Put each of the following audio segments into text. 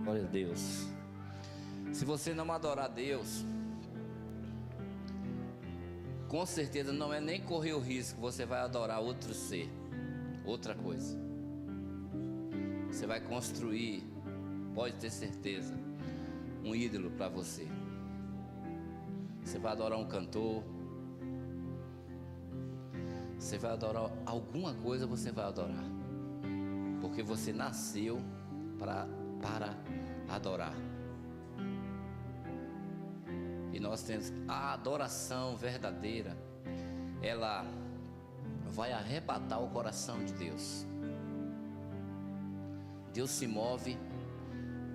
Glória a Deus. Se você não adorar a Deus, com certeza não é nem correr o risco, você vai adorar outro ser, outra coisa. Você vai construir, pode ter certeza, um ídolo para você. Você vai adorar um cantor, você vai adorar alguma coisa, você vai adorar, porque você nasceu para adorar. E nós temos a adoração verdadeira, ela vai arrebatar o coração de Deus. Deus se move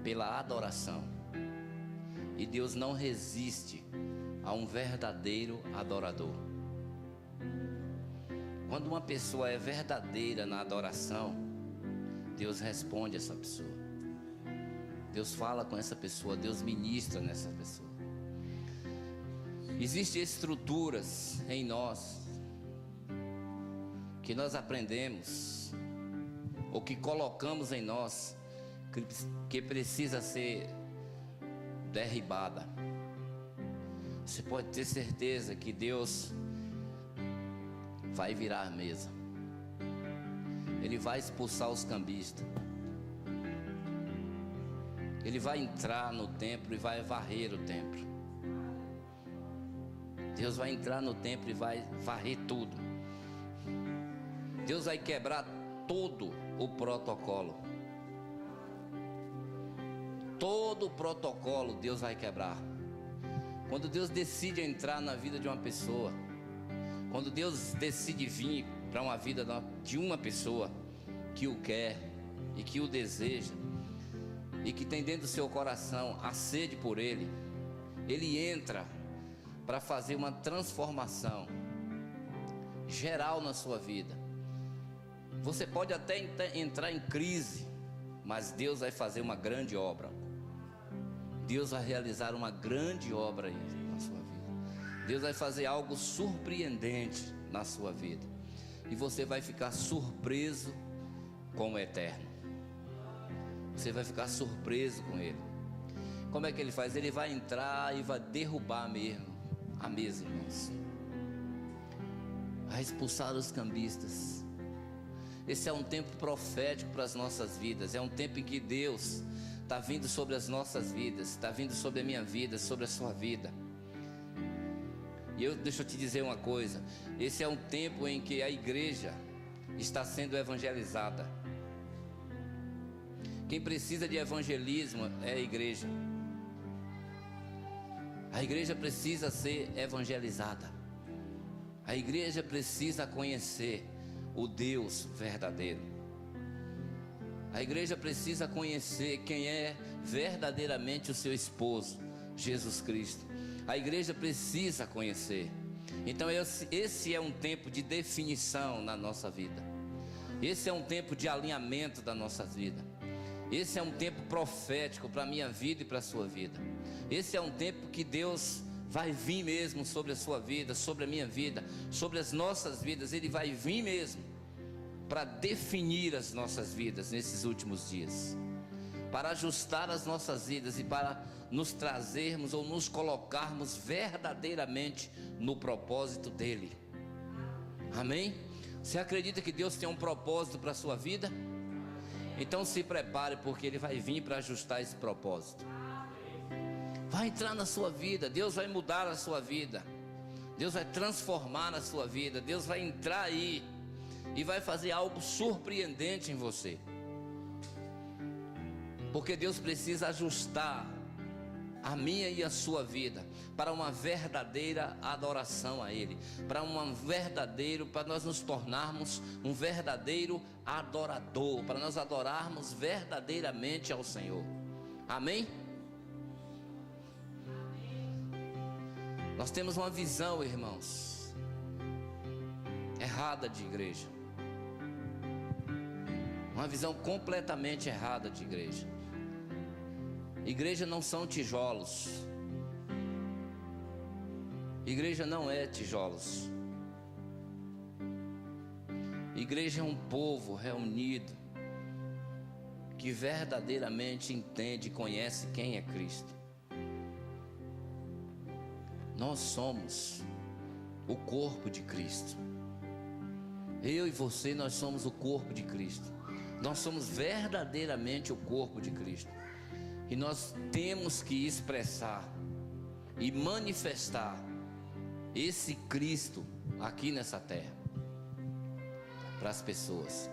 pela adoração, e Deus não resiste a um verdadeiro adorador. Quando uma pessoa é verdadeira na adoração, Deus responde a essa pessoa, Deus fala com essa pessoa, Deus ministra nessa pessoa. Existem estruturas em nós que nós aprendemos, ou que colocamos em nós, que precisa ser derribada. Você pode ter certeza que Deus vai virar a mesa, Ele vai expulsar os cambistas, Ele vai entrar no templo e vai varrer o templo. Deus vai entrar no templo e vai varrer tudo. Deus vai quebrar todo o protocolo. Todo o protocolo Deus vai quebrar. Quando Deus decide entrar na vida de uma pessoa, quando Deus decide vir para uma vida de uma pessoa que o quer e que o deseja, e que tem dentro do seu coração a sede por Ele, Ele entra para fazer uma transformação geral na sua vida. Você pode até entrar em crise, mas Deus vai fazer uma grande obra. Deus vai realizar uma grande obra na sua vida. Deus vai fazer algo surpreendente na sua vida, e você vai ficar surpreso com o Eterno. Você vai ficar surpreso com Ele. Como é que Ele faz? Ele vai entrar e vai derrubar mesmo a mesa, irmãos. Vai expulsar os cambistas. Esse é um tempo profético para as nossas vidas. É um tempo em que Deus está vindo sobre as nossas vidas, está vindo sobre a minha vida, sobre a sua vida. E deixa eu te dizer uma coisa: esse é um tempo em que a igreja está sendo evangelizada. Quem precisa de evangelismo é a igreja. A igreja precisa ser evangelizada. A igreja precisa conhecer o Deus verdadeiro. A igreja precisa conhecer quem é verdadeiramente o seu esposo, Jesus Cristo. A igreja precisa conhecer. Então esse é um tempo de definição na nossa vida. Esse é um tempo de alinhamento da nossa vida. Esse é um tempo profético para a minha vida e para a sua vida. Esse é um tempo que Deus vai vir mesmo sobre a sua vida, sobre a minha vida, sobre as nossas vidas. Ele vai vir mesmo para definir as nossas vidas nesses últimos dias, para ajustar as nossas vidas e para nos trazermos ou nos colocarmos verdadeiramente no propósito dEle. Amém? Você acredita que Deus tem um propósito para a sua vida? Então se prepare, porque Ele vai vir para ajustar esse propósito. Vai entrar na sua vida, Deus vai mudar a sua vida, Deus vai transformar a sua vida, Deus vai entrar aí e vai fazer algo surpreendente em você. Porque Deus precisa ajustar a minha e a sua vida para uma verdadeira adoração a Ele, para nós nos tornarmos um verdadeiro adorador, para nós adorarmos verdadeiramente ao Senhor. Amém? Nós temos uma visão, irmãos, errada de igreja, uma visão completamente errada de igreja. Igreja não são tijolos. Igreja não é tijolos. Igreja é um povo reunido que verdadeiramente entende e conhece quem é Cristo. Nós somos o corpo de Cristo. Eu e você, nós somos o corpo de Cristo. Nós somos verdadeiramente o corpo de Cristo. E nós temos que expressar e manifestar esse Cristo aqui nessa terra para as pessoas.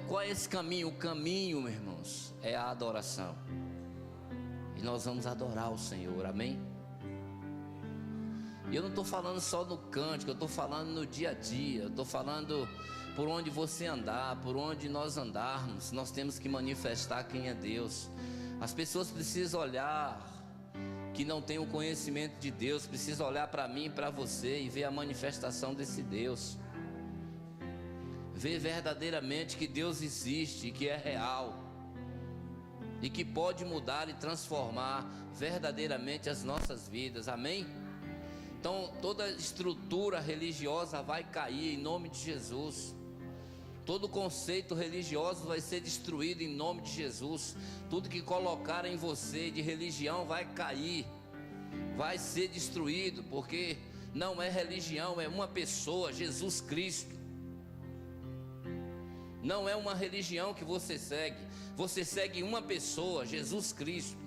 Qual é esse caminho? O caminho, meus irmãos, é a adoração. E nós vamos adorar o Senhor, amém? E eu não estou falando só no cântico, eu estou falando no dia a dia. Eu estou falando por onde você andar, por onde nós andarmos. Nós temos que manifestar quem é Deus. As pessoas precisam olhar, que não tem o conhecimento de Deus, precisam olhar para mim e para você e ver a manifestação desse Deus. Ver verdadeiramente que Deus existe, que é real e que pode mudar e transformar verdadeiramente as nossas vidas, amém? Então toda estrutura religiosa vai cair em nome de Jesus. Todo conceito religioso vai ser destruído em nome de Jesus. Tudo que colocar em você de religião vai cair, vai ser destruído, porque não é religião, é uma pessoa, Jesus Cristo. Não é uma religião que você segue uma pessoa, Jesus Cristo.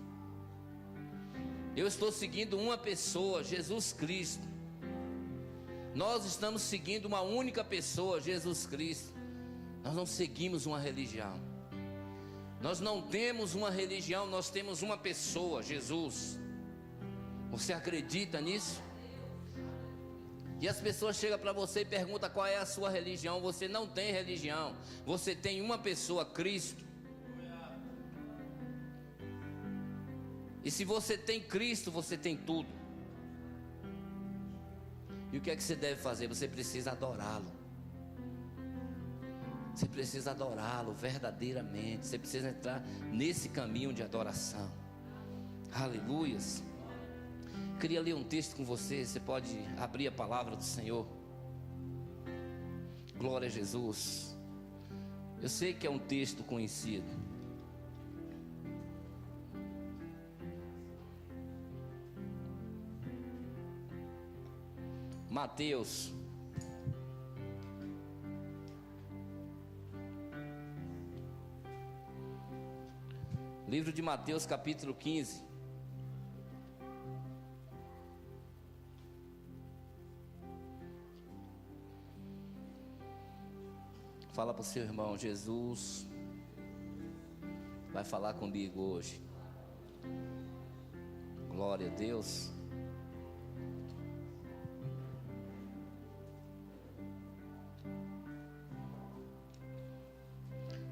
Eu estou seguindo uma pessoa, Jesus Cristo. Nós estamos seguindo uma única pessoa, Jesus Cristo. Nós não seguimos uma religião. Nós não temos uma religião, nós temos uma pessoa, Jesus. Você acredita nisso? E as pessoas chegam para você e perguntam qual é a sua religião. Você não tem religião, você tem uma pessoa, Cristo. E se você tem Cristo, você tem tudo. E o que é que você deve fazer? Você precisa adorá-lo. Você precisa adorá-lo verdadeiramente. Você precisa entrar nesse caminho de adoração. Aleluias. Queria ler um texto com você. Você pode abrir a palavra do Senhor. Glória a Jesus. Eu sei que é um texto conhecido. Mateus. Livro de Mateus, capítulo 15. Fala para o seu irmão, Jesus vai falar comigo hoje. Glória a Deus.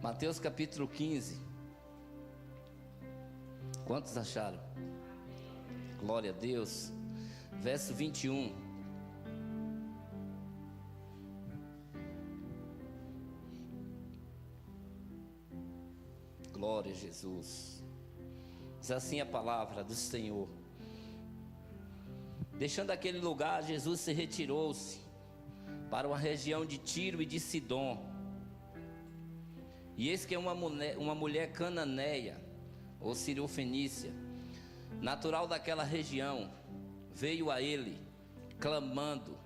Mateus capítulo 15. Quantos acharam? Glória a Deus. Verso 21. Glória a Jesus. Diz assim a palavra do Senhor. Deixando aquele lugar, Jesus se retirou-se para uma região de Tiro e de Sidom. E eis que uma mulher cananeia, ou siriofenícia, natural daquela região, veio a ele, clamando: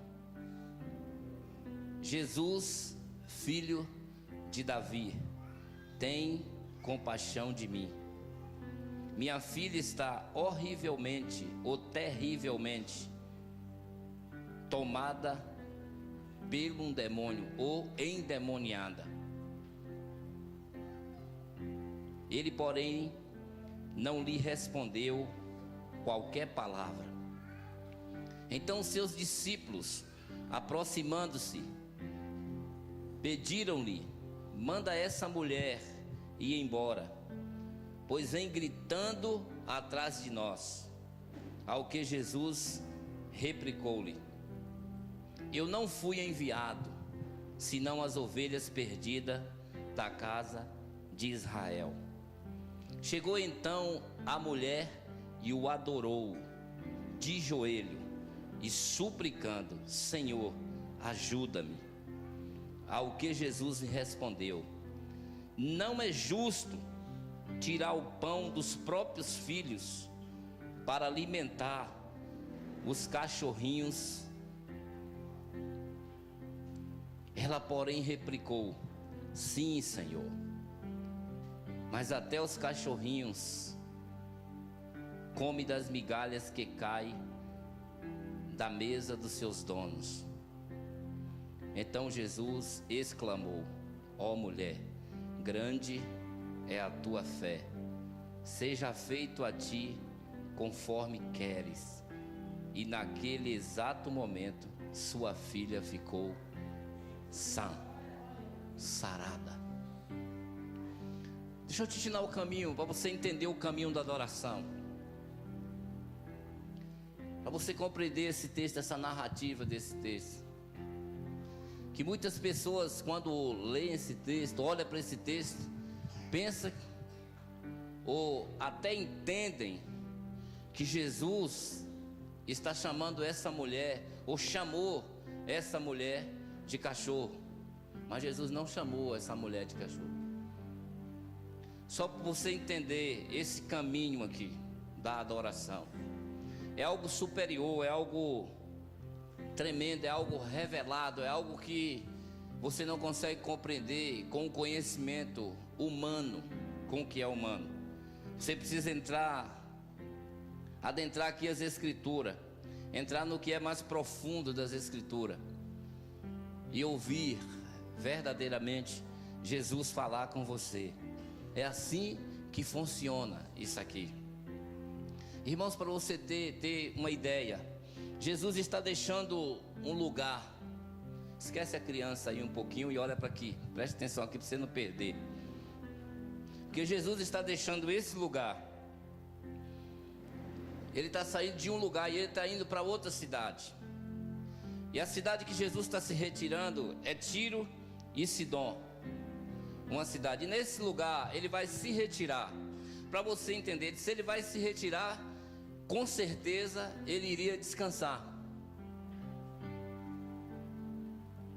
Jesus, filho de Davi, tem compaixão de mim. Minha filha está horrivelmente ou terrivelmente tomada pelo um demônio ou endemoniada. Ele, porém, não lhe respondeu qualquer palavra. Então seus discípulos, aproximando-se, pediram-lhe: manda essa mulher ir embora, pois vem gritando atrás de nós. Ao que Jesus replicou-lhe: eu não fui enviado, senão as ovelhas perdidas da casa de Israel. Chegou então a mulher e o adorou, de joelho, e suplicando: Senhor, ajuda-me. Ao que Jesus lhe respondeu: não é justo tirar o pão dos próprios filhos para alimentar os cachorrinhos. Ela, porém, replicou: sim, Senhor, mas até os cachorrinhos comem das migalhas que caem da mesa dos seus donos. Então Jesus exclamou: ó mulher, grande é a tua fé, seja feito a ti conforme queres. E naquele exato momento sua filha ficou sã, sarada. Deixa eu te ensinar o caminho, para você entender o caminho da adoração, para você compreender esse texto, essa narrativa desse texto. Que muitas pessoas, quando leem esse texto, olham para esse texto, pensam ou até entendem que Jesus está chamando essa mulher, ou chamou essa mulher de cachorro. Mas Jesus não chamou essa mulher de cachorro. Só para você entender esse caminho aqui da adoração, é algo superior, é algo tremendo, é algo revelado, é algo que você não consegue compreender com o conhecimento humano, com o que é humano. Você precisa adentrar aqui as Escrituras, entrar no que é mais profundo das Escrituras e ouvir verdadeiramente Jesus falar com você. É assim que funciona isso aqui. Irmãos, para você ter uma ideia, Jesus está deixando um lugar. Esquece a criança aí um pouquinho e olha para aqui, preste atenção aqui para você não perder. Porque Jesus está deixando esse lugar. Ele está saindo de um lugar e ele está indo para outra cidade. E a cidade que Jesus está se retirando é Tiro e Sidom, uma cidade. E nesse lugar ele vai se retirar. Para você entender, se ele vai se retirar, com certeza ele iria descansar.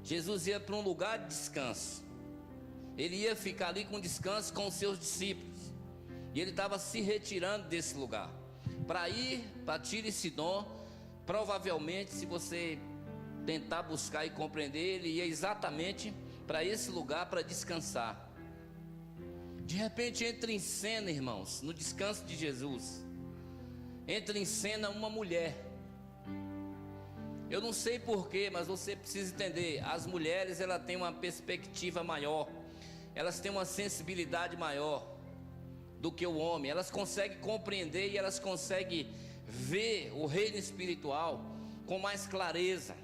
Jesus ia para um lugar de descanso. Ele ia ficar ali com descanso com os seus discípulos. E ele estava se retirando desse lugar para ir para Tiro e Sidom. Provavelmente, se você tentar buscar e compreender, ele ia exatamente para esse lugar para descansar. De repente entra em cena, irmãos, no descanso de Jesus, entra em cena uma mulher. Eu não sei porquê, mas você precisa entender, as mulheres, elas têm uma perspectiva maior, elas têm uma sensibilidade maior do que o homem. Elas conseguem compreender e elas conseguem ver o reino espiritual com mais clareza.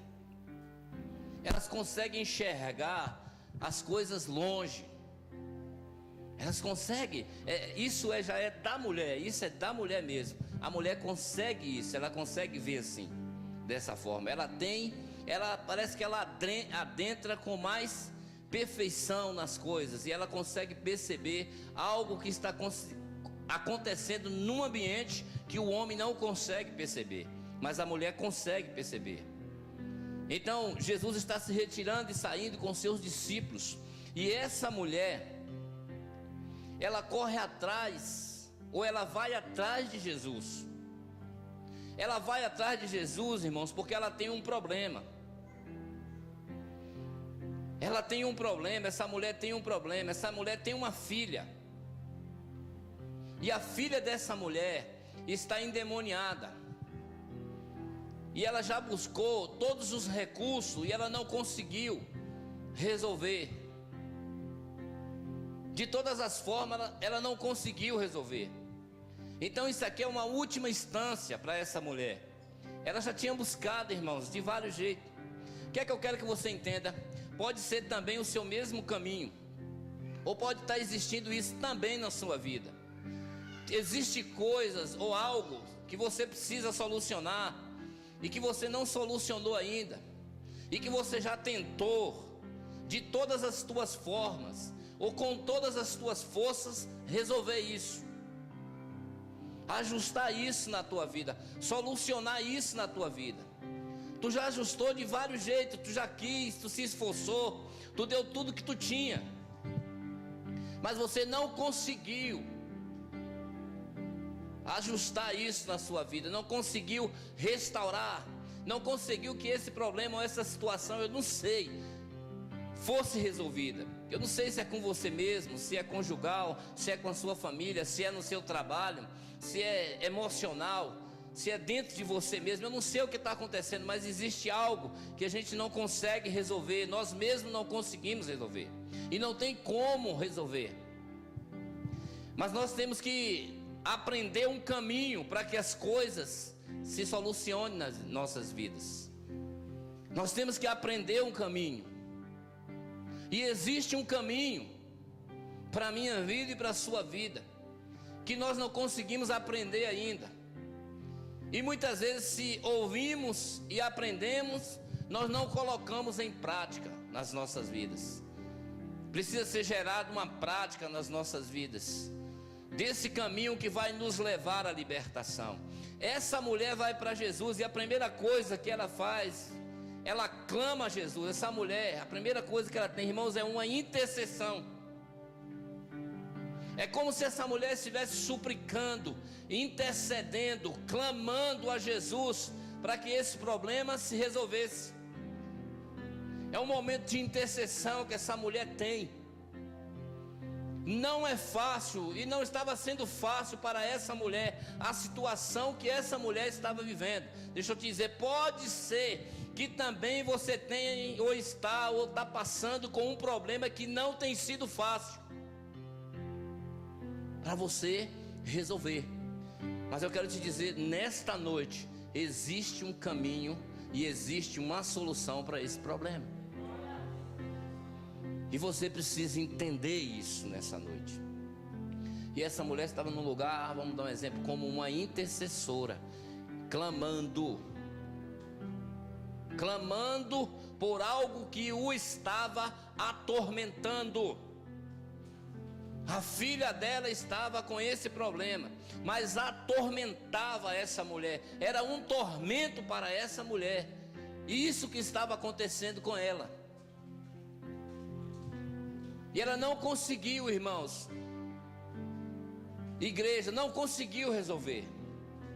Elas conseguem enxergar as coisas longe. Elas conseguem, isso já é da mulher, isso é da mulher mesmo. A mulher consegue isso, ela consegue ver assim, dessa forma. Ela parece que ela adentra com mais perfeição nas coisas, e ela consegue perceber algo que está acontecendo num ambiente que o homem não consegue perceber, mas a mulher consegue perceber. Então Jesus está se retirando e saindo com seus discípulos, e essa mulher, ela corre atrás, ou ela vai atrás de Jesus. Ela vai atrás de Jesus, irmãos, porque ela tem um problema. Ela tem um problema, essa mulher tem um problema. Essa mulher tem uma filha, e a filha dessa mulher está endemoniada. E ela já buscou todos os recursos e ela não conseguiu resolver. De todas as formas, ela não conseguiu resolver. Então isso aqui é uma última instância para essa mulher. Ela já tinha buscado, irmãos, de vários jeitos. O que é que eu quero que você entenda? Pode ser também o seu mesmo caminho, ou pode estar existindo isso também na sua vida. Existe coisas ou algo que você precisa solucionar e que você não solucionou ainda, e que você já tentou de todas as tuas formas ou com todas as tuas forças resolver isso, ajustar isso na tua vida, solucionar isso na tua vida. Tu já ajustou de vários jeitos, tu já quis, tu se esforçou, tu deu tudo que tu tinha, mas você não conseguiu ajustar isso na sua vida, não conseguiu restaurar, não conseguiu que esse problema ou essa situação, eu não sei, fosse resolvida. Eu não sei se é com você mesmo, se é conjugal, se é com a sua família, se é no seu trabalho, se é emocional, se é dentro de você mesmo. Eu não sei o que está acontecendo, mas existe algo que a gente não consegue resolver, nós mesmos não conseguimos resolver, e não tem como resolver. Mas nós temos que aprender um caminho para que as coisas se solucionem nas nossas vidas. Nós temos que aprender um caminho. E existe um caminho para a minha vida e para a sua vida, que nós não conseguimos aprender ainda. E muitas vezes, se ouvimos e aprendemos, nós não colocamos em prática nas nossas vidas. Precisa ser gerada uma prática nas nossas vidas, desse caminho que vai nos levar à libertação. Essa mulher vai para Jesus, e a primeira coisa que ela faz, ela clama a Jesus. Essa mulher, a primeira coisa que ela tem, irmãos, é uma intercessão. É como se essa mulher estivesse suplicando, intercedendo, clamando a Jesus para que esse problema se resolvesse. É um momento de intercessão que essa mulher tem. Não é fácil, e não estava sendo fácil para essa mulher a situação que essa mulher estava vivendo. Deixa eu te dizer, pode ser que também você tenha ou está passando com um problema que não tem sido fácil para você resolver. Mas eu quero te dizer, nesta noite existe um caminho e existe uma solução para esse problema. E você precisa entender isso nessa noite. E essa mulher estava num lugar, vamos dar um exemplo, como uma intercessora, clamando por algo que o estava atormentando. A filha dela estava com esse problema, mas atormentava essa mulher, era um tormento para essa mulher, e isso que estava acontecendo com ela. E ela não conseguiu, irmãos, igreja, não conseguiu resolver.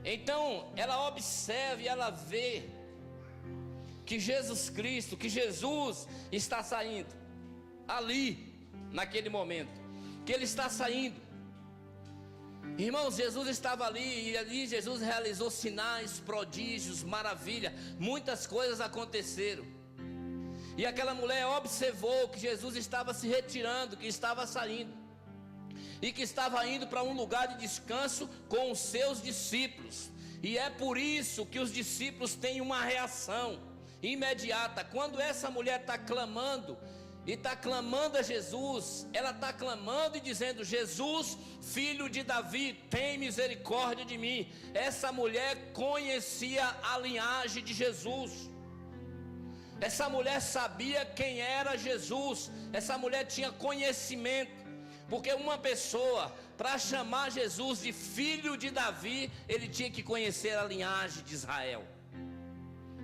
Então ela observa e ela vê que Jesus Cristo, que Jesus está saindo ali, naquele momento, que Ele está saindo. Irmãos, Jesus estava ali, e ali Jesus realizou sinais, prodígios, maravilha, muitas coisas aconteceram. E aquela mulher observou que Jesus estava se retirando, que estava saindo, e que estava indo para um lugar de descanso com os seus discípulos. E é por isso que os discípulos têm uma reação imediata. Quando essa mulher está clamando, e está clamando a Jesus, ela está clamando e dizendo: Jesus, filho de Davi, tem misericórdia de mim. Essa mulher conhecia a linhagem de Jesus. Essa mulher sabia quem era Jesus. Essa mulher tinha conhecimento, porque uma pessoa, para chamar Jesus de filho de Davi, ele tinha que conhecer a linhagem de Israel.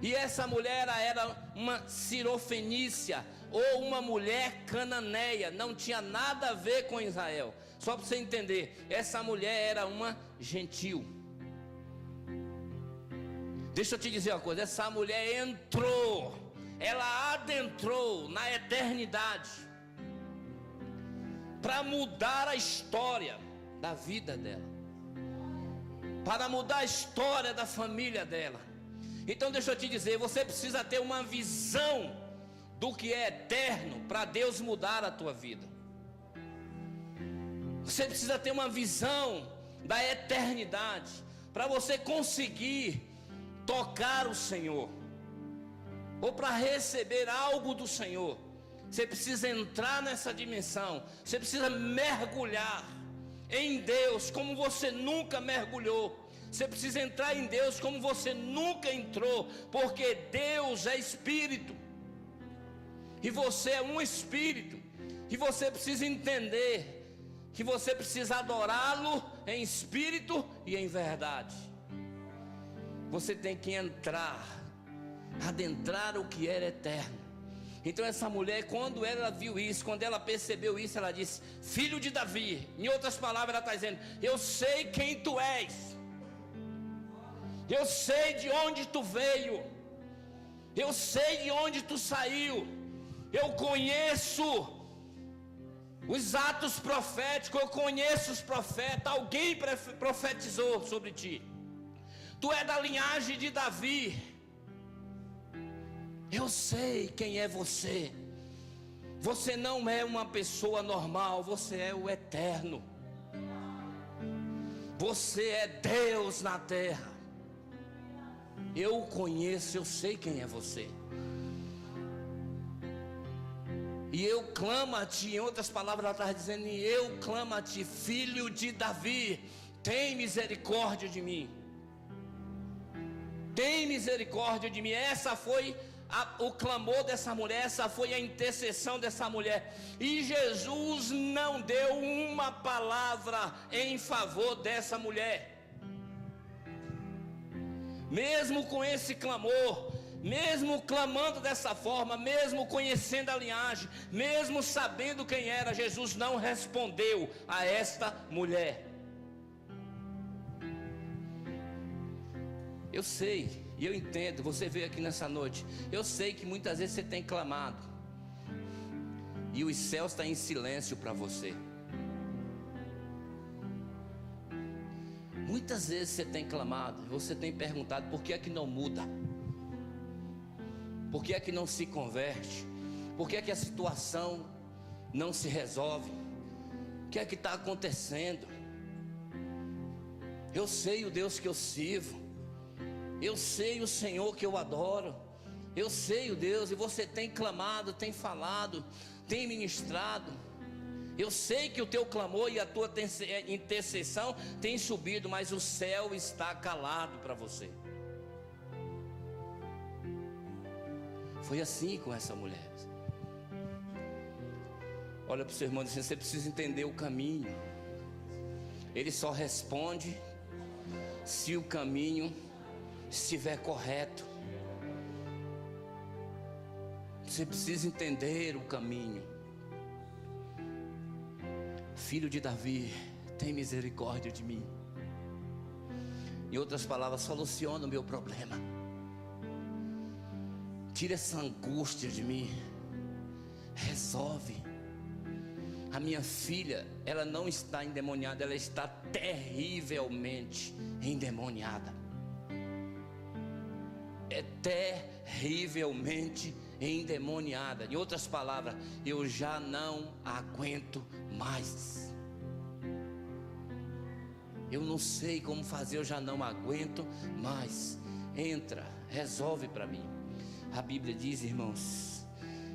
E essa mulher era uma cirofenícia, ou uma mulher cananeia, não tinha nada a ver com Israel. Só para você entender, essa mulher era uma gentil. Deixa eu te dizer uma coisa, essa mulher entrou, ela adentrou na eternidade, para mudar a história da vida dela, para mudar a história da família dela. Então deixa eu te dizer, você precisa ter uma visão do que é eterno para Deus mudar a tua vida. Você precisa ter uma visão da eternidade para você conseguir tocar o Senhor, ou para receber algo do Senhor. Você precisa entrar nessa dimensão, você precisa mergulhar em Deus como você nunca mergulhou. Você precisa entrar em Deus como você nunca entrou, porque Deus é Espírito, e você é um Espírito, e você precisa entender que você precisa adorá-lo em espírito e em verdade. Você tem que adentrar o que era eterno. Então essa mulher, quando ela viu isso, quando ela percebeu isso, ela disse: filho de Davi. Em outras palavras, ela está dizendo: eu sei quem tu és. Eu sei de onde tu veio. Eu sei de onde tu saiu. Eu conheço os atos proféticos, eu conheço os profetas. Alguém profetizou sobre ti. Tu é da linhagem de Davi. Eu sei quem é você. Você não é uma pessoa normal, você é o eterno. Você é Deus na terra. Eu o conheço, eu sei quem é você. E eu clamo a ti, em outras palavras ela está dizendo, e eu clamo a ti, filho de Davi, tem misericórdia de mim. Tem misericórdia de mim. Essa foi o clamor dessa mulher, essa foi a intercessão dessa mulher. E Jesus não deu uma palavra em favor dessa mulher. Mesmo com esse clamor, mesmo clamando dessa forma, mesmo conhecendo a linhagem, mesmo sabendo quem era, Jesus não respondeu a esta mulher. Eu sei, e eu entendo, você veio aqui nessa noite, eu sei que muitas vezes você tem clamado, e os céus estão em silêncio para você. Muitas vezes você tem clamado, você tem perguntado, por que é que não muda? Por que é que não se converte? Por que é que a situação não se resolve? O que é que está acontecendo? Eu sei o Deus que eu sirvo. Eu sei o Senhor que eu adoro. Eu sei o Deus, e você tem clamado, tem falado, tem ministrado. Eu sei que o teu clamor e a tua intercessão tem subido, mas o céu está calado para você. Foi assim com essa mulher. Olha para o seu irmão e diz assim, você precisa entender o caminho. Ele só responde se o caminho estiver correto. Você precisa entender o caminho. Filho de Davi, tem misericórdia de mim. Em outras palavras, soluciona o meu problema. Tira essa angústia de mim. Resolve. A minha filha, ela não está endemoniada, ela está terrivelmente endemoniada. É terrivelmente endemoniada. Em outras palavras, eu já não aguento mais. Eu não sei como fazer, eu já não aguento mais. Entra, resolve para mim. A Bíblia diz, irmãos,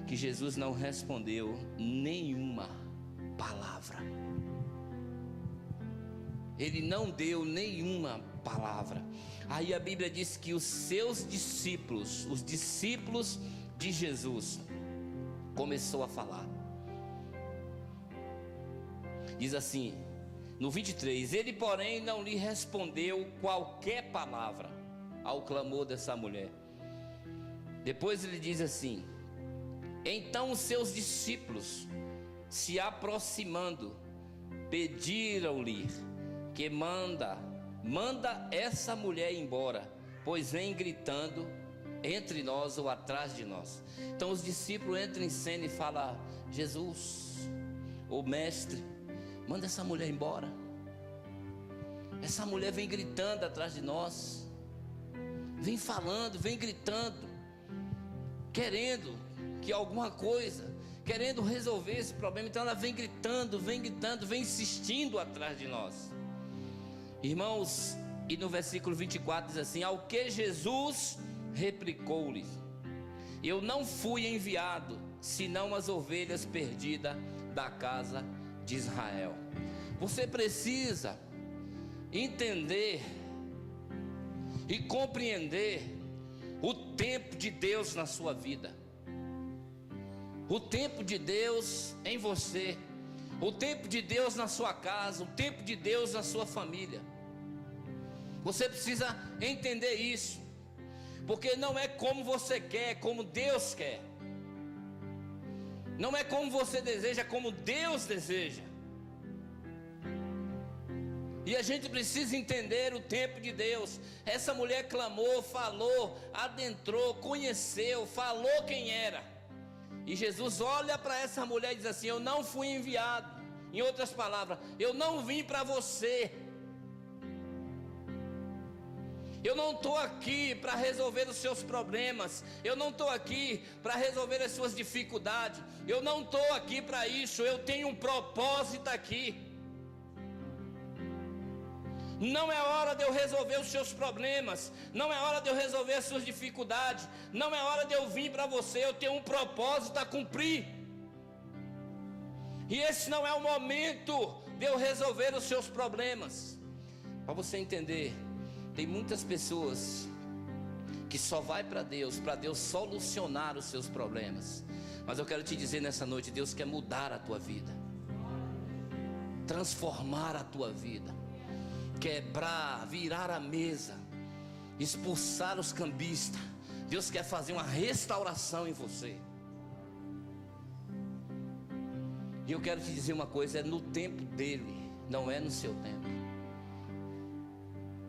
que Jesus não respondeu nenhuma palavra. Ele não deu nenhuma palavra. Aí a Bíblia diz que os seus discípulos, os discípulos de Jesus, começou a falar. Diz assim, no 23, ele porém não lhe respondeu qualquer palavra ao clamor dessa mulher. Depois ele diz assim, então os seus discípulos, se aproximando, pediram-lhe que manda essa mulher embora, pois vem gritando entre nós ou atrás de nós. Então os discípulos entram em cena e falam, Jesus, o mestre, manda essa mulher embora. Essa mulher vem gritando atrás de nós, vem falando, vem gritando, querendo que alguma coisa, querendo resolver esse problema. Então ela vem gritando, vem insistindo atrás de nós. Irmãos, e no versículo 24 diz assim, ao que Jesus replicou-lhe, eu não fui enviado, senão as ovelhas perdidas da casa de Israel. Você precisa entender e compreender o tempo de Deus na sua vida, o tempo de Deus em você, o tempo de Deus na sua casa, o tempo de Deus na sua família. Você precisa entender isso, porque não é como você quer, é como Deus quer. Não é como você deseja, é como Deus deseja. E a gente precisa entender o tempo de Deus. Essa mulher clamou, falou, adentrou, conheceu, falou quem era. E Jesus olha para essa mulher e diz assim: eu não fui enviado. Em outras palavras, eu não vim para você. Eu não estou aqui para resolver os seus problemas. Eu não estou aqui para resolver as suas dificuldades. Eu não estou aqui para isso. Eu tenho um propósito aqui. Não é hora de eu resolver os seus problemas. Não é hora de eu resolver as suas dificuldades. Não é hora de eu vir para você. Eu tenho um propósito a cumprir. E esse não é o momento de eu resolver os seus problemas. Para você entender, tem muitas pessoas que só vai para Deus solucionar os seus problemas. Mas eu quero te dizer nessa noite, Deus quer mudar a tua vida, transformar a tua vida, quebrar, virar a mesa, expulsar os cambistas. Deus quer fazer uma restauração em você. E eu quero te dizer uma coisa: é no tempo dele, não é no seu tempo.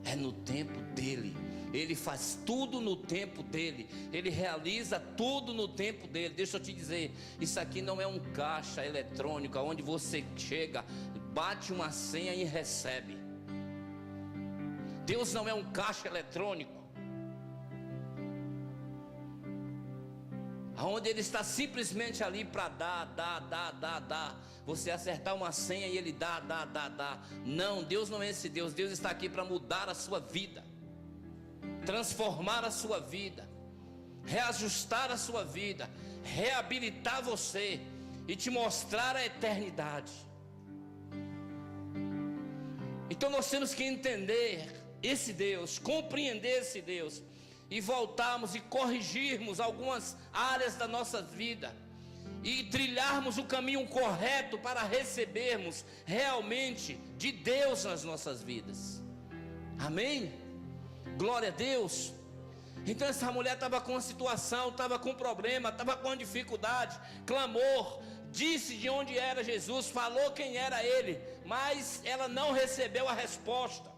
É no tempo dele. Ele faz tudo no tempo dele. Ele realiza tudo no tempo dele. Deixa eu te dizer, isso aqui não é um caixa eletrônico onde você chega, bate uma senha e recebe. Deus não é um caixa eletrônico onde Ele está simplesmente ali para dar. Você acertar uma senha e Ele dá. Não, Deus não é esse Deus. Deus está aqui para mudar a sua vida, transformar a sua vida, reajustar a sua vida, reabilitar você e te mostrar a eternidade. Então nós temos que entender esse Deus, compreender esse Deus, e voltarmos e corrigirmos algumas áreas da nossa vida, e trilharmos o caminho correto para recebermos realmente de Deus nas nossas vidas. Amém? Glória a Deus. Então essa mulher estava com uma situação, estava com um problema, estava com uma dificuldade, clamor, disse de onde era Jesus, falou quem era Ele, mas ela não recebeu a resposta.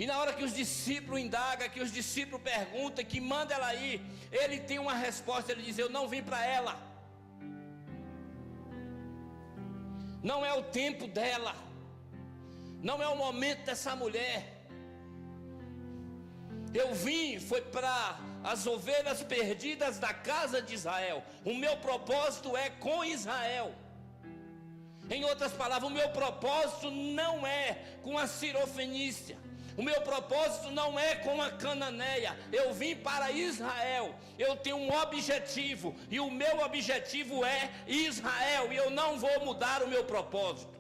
E na hora que os discípulos indagam, que os discípulos perguntam, que manda ela ir, ele tem uma resposta. Ele diz: eu não vim para ela, não é o tempo dela, não é o momento dessa mulher. Eu vim, foi para as ovelhas perdidas da casa de Israel. O meu propósito é com Israel. Em outras palavras, o meu propósito não é com a cirofenícia. O meu propósito não é com a cananeia. Eu vim para Israel. Eu tenho um objetivo, e o meu objetivo é Israel, e eu não vou mudar o meu propósito.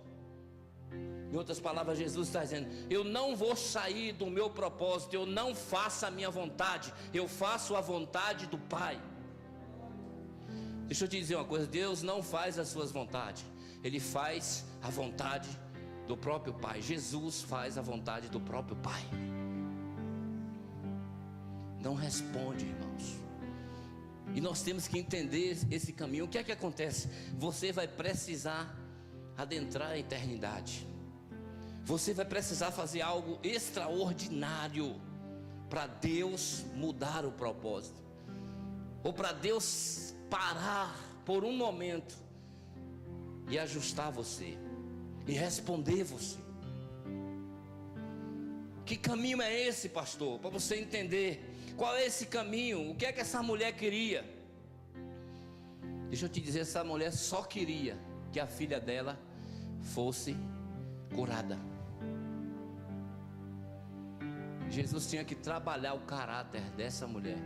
Em outras palavras, Jesus está dizendo: eu não vou sair do meu propósito. Eu não faço a minha vontade, eu faço a vontade do Pai. Deixa eu te dizer uma coisa: Deus não faz as suas vontades, Ele faz a vontade do próprio Pai. Jesus faz a vontade do próprio Pai. Não responde, irmãos. E nós temos que entender esse caminho. O que é que acontece? Você vai precisar adentrar a eternidade. Você vai precisar fazer algo extraordinário para Deus mudar o propósito, ou para Deus parar por um momento e ajustar você e responder você. Que caminho é esse, pastor? Para você entender qual é esse caminho. O que é que essa mulher queria? Deixa eu te dizer, essa mulher só queria que a filha dela fosse curada. Jesus tinha que trabalhar o caráter dessa mulher.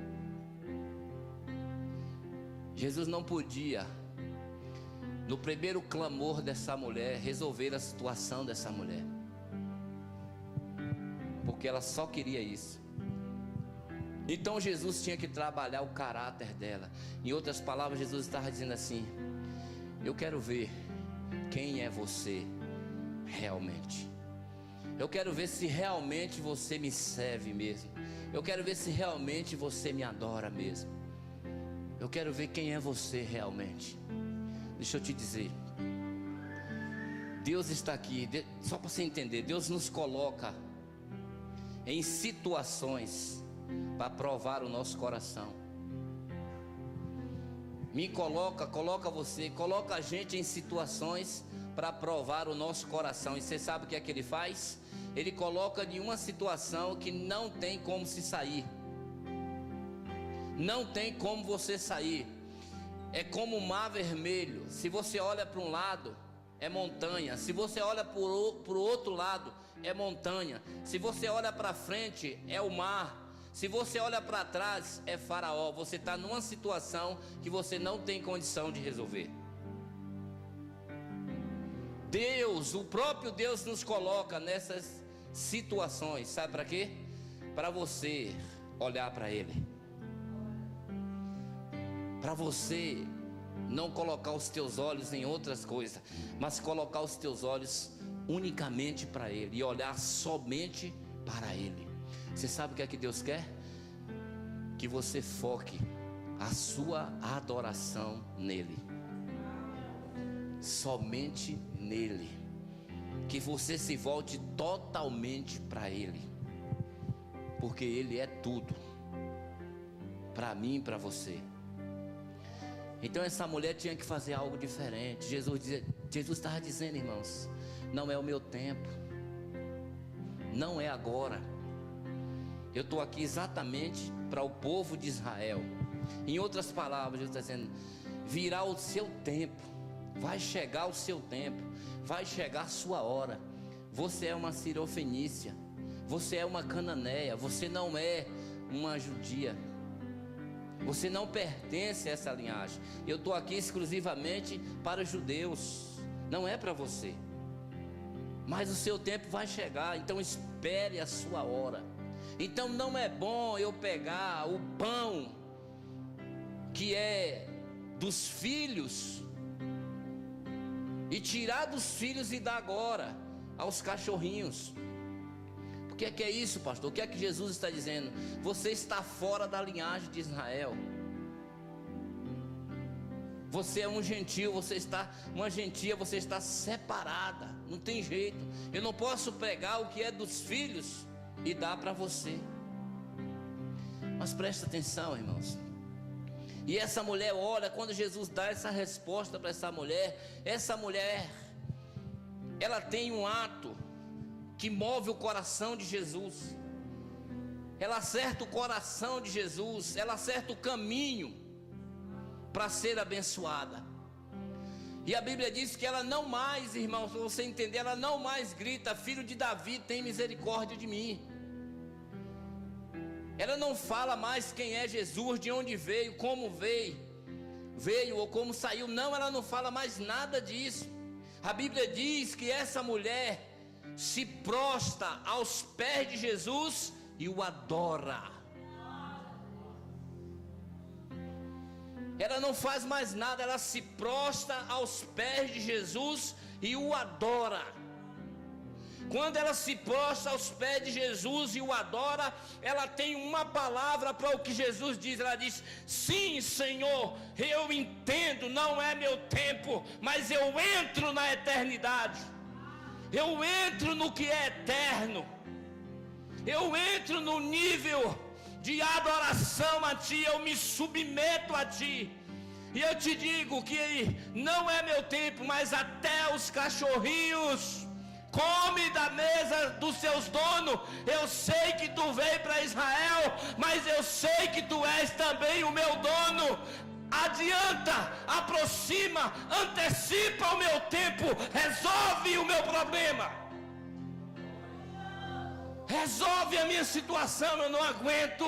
Jesus não podia, no primeiro clamor dessa mulher, resolver a situação dessa mulher, porque ela só queria isso. Então Jesus tinha que trabalhar o caráter dela. Em outras palavras, Jesus estava dizendo assim: eu quero ver quem é você realmente. Eu quero ver se realmente você me serve mesmo. Eu quero ver se realmente você me adora mesmo. Eu quero ver quem é você realmente. Deixa eu te dizer, Deus está aqui, só para você entender, Deus nos coloca em situações para provar o nosso coração. Me coloca você, coloca a gente em situações para provar o nosso coração. E você sabe o que é que Ele faz? Ele coloca em uma situação que não tem como se sair. Não tem como você sair. É como o mar vermelho. Se você olha para um lado, é montanha. Se você olha para o outro lado, é montanha. Se você olha para frente, é o mar. Se você olha para trás, é Faraó. Você está numa situação que você não tem condição de resolver. Deus, o próprio Deus nos coloca nessas situações. Sabe para quê? Para você olhar para Ele. Para você não colocar os teus olhos em outras coisas, mas colocar os teus olhos unicamente para Ele e olhar somente para Ele. Você sabe o que é que Deus quer? Que você foque a sua adoração nele, somente nele, que você se volte totalmente para Ele, porque Ele é tudo, para mim e para você. Então essa mulher tinha que fazer algo diferente. Jesus estava dizendo, irmãos, não é o meu tempo, não é agora. Eu estou aqui exatamente para o povo de Israel. Em outras palavras, Jesus está dizendo: virá o seu tempo, vai chegar o seu tempo, vai chegar a sua hora. Você é uma cirofenícia, você é uma cananeia, você não é uma judia, você não pertence a essa linhagem. Eu estou aqui exclusivamente para os judeus, não é para você. Mas o seu tempo vai chegar, então espere a sua hora. Então não é bom eu pegar o pão que é dos filhos e tirar dos filhos e dar agora aos cachorrinhos. O que é isso, pastor? O que é que Jesus está dizendo? Você está fora da linhagem de Israel. Você é um gentil, você está uma gentia, você está separada. Não tem jeito. Eu não posso pegar o que é dos filhos e dar para você. Mas presta atenção, irmãos. E essa mulher olha, quando Jesus dá essa resposta para essa mulher, ela tem um ato que move o coração de Jesus. Ela acerta o coração de Jesus, ela acerta o caminho para ser abençoada. E a Bíblia diz que ela não mais, irmãos, para você entender, ela não mais grita: filho de Davi, tem misericórdia de mim. Ela não fala mais quem é Jesus, de onde veio, como veio ou como saiu. Não, ela não fala mais nada disso. A Bíblia diz que essa mulher se prostra aos pés de Jesus e o adora. Ela não faz mais nada, ela se prostra aos pés de Jesus e o adora. Quando ela se prostra aos pés de Jesus e o adora, ela tem uma palavra para o que Jesus diz. Ela diz: sim, Senhor, eu entendo, não é meu tempo, mas eu entro na eternidade. Eu entro no que é eterno. Eu entro no nível de adoração a Ti, eu me submeto a Ti. E eu te digo que não é meu tempo, mas até os cachorrinhos come da mesa dos seus donos. Eu sei que tu veio para Israel, mas eu sei que tu és também o meu dono. Adianta, aproxima, antecipa o meu tempo, resolve o meu problema, resolve a minha situação, eu não aguento.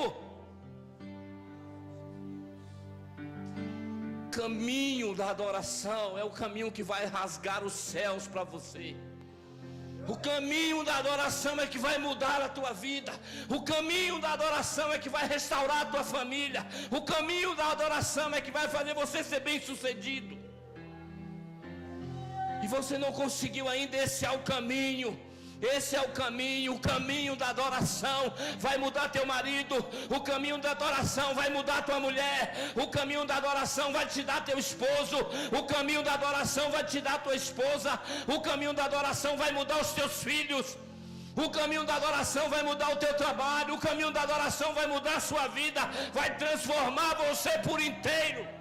Caminho da adoração é o caminho que vai rasgar os céus para você. O caminho da adoração é que vai mudar a tua vida. O caminho da adoração é que vai restaurar a tua família. O caminho da adoração é que vai fazer você ser bem sucedido. E você não conseguiu ainda, esse é o caminho. Esse é o caminho da adoração vai mudar teu marido, o caminho da adoração vai mudar tua mulher, o caminho da adoração vai te dar teu esposo, o caminho da adoração vai te dar tua esposa, o caminho da adoração vai mudar os teus filhos, o caminho da adoração vai mudar o teu trabalho, o caminho da adoração vai mudar a sua vida, vai transformar você por inteiro.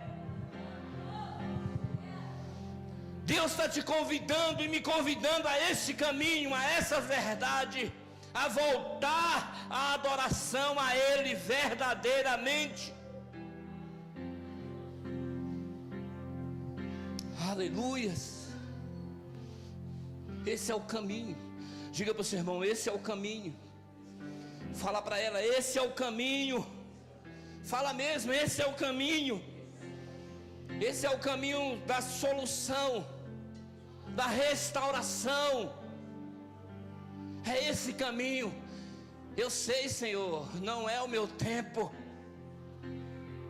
Deus está te convidando e me convidando a esse caminho, a essa verdade, a voltar à adoração a Ele verdadeiramente. Aleluias. Esse é o caminho. Diga para o seu irmão, esse é o caminho. Fala para ela, esse é o caminho. Fala mesmo, esse é o caminho. Esse é o caminho da solução, da restauração. É esse caminho. Eu sei, Senhor, não é o meu tempo,